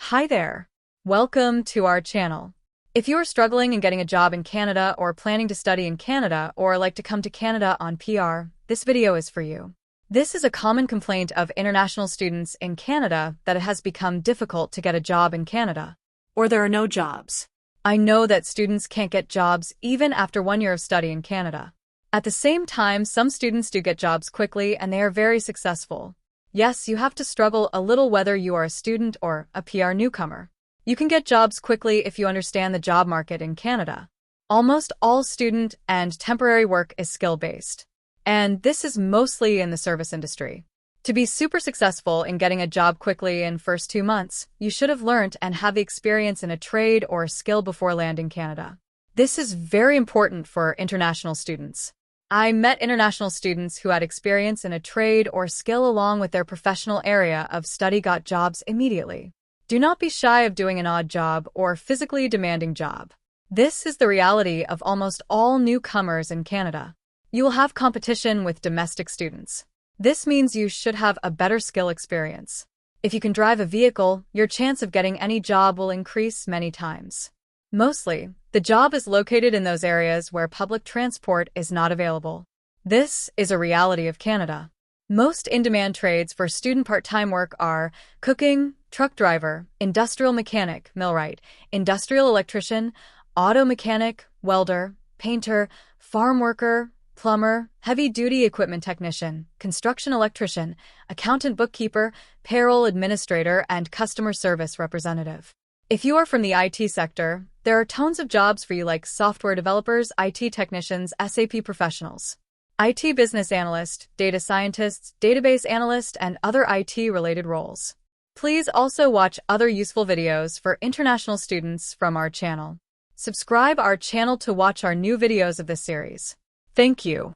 Hi there. Welcome to our channel. If you are struggling in getting a job in Canada or planning to study in Canada or like to come to Canada on PR, this video is for you. This is a common complaint of international students in Canada that it has become difficult to get a job in Canada. Or there are no jobs. I know that students can't get jobs even after 1 year of study in Canada. At the same time, some students do get jobs quickly and they are very successful. Yes, you have to struggle a little whether you are a student or a PR newcomer. You can get jobs quickly if you understand the job market in Canada. Almost all student and temporary work is skill-based. And this is mostly in the service industry. To be super successful in getting a job quickly in first 2 months, you should have learned and have the experience in a trade or a skill before landing Canada. This is very important for international students. I met international students who had experience in a trade or skill along with their professional area of study got jobs immediately. Do not be shy of doing an odd job or physically demanding job. This is the reality of almost all newcomers in Canada. You will have competition with domestic students. This means you should have a better skill experience. If you can drive a vehicle, your chance of getting any job will increase many times. Mostly, the job is located in those areas where public transport is not available. This is a reality of Canada. Most in-demand trades for student part-time work are cooking, truck driver, industrial mechanic, millwright, industrial electrician, auto mechanic, welder, painter, farm worker, plumber, heavy-duty equipment technician, construction electrician, accountant bookkeeper, payroll administrator, and customer service representative. If you are from the IT sector, there are tons of jobs for you like software developers, IT technicians, SAP professionals, IT business analyst, data scientists, database analyst, and other IT-related roles. Please also watch other useful videos for international students from our channel. Subscribe our channel to watch our new videos of this series. Thank you.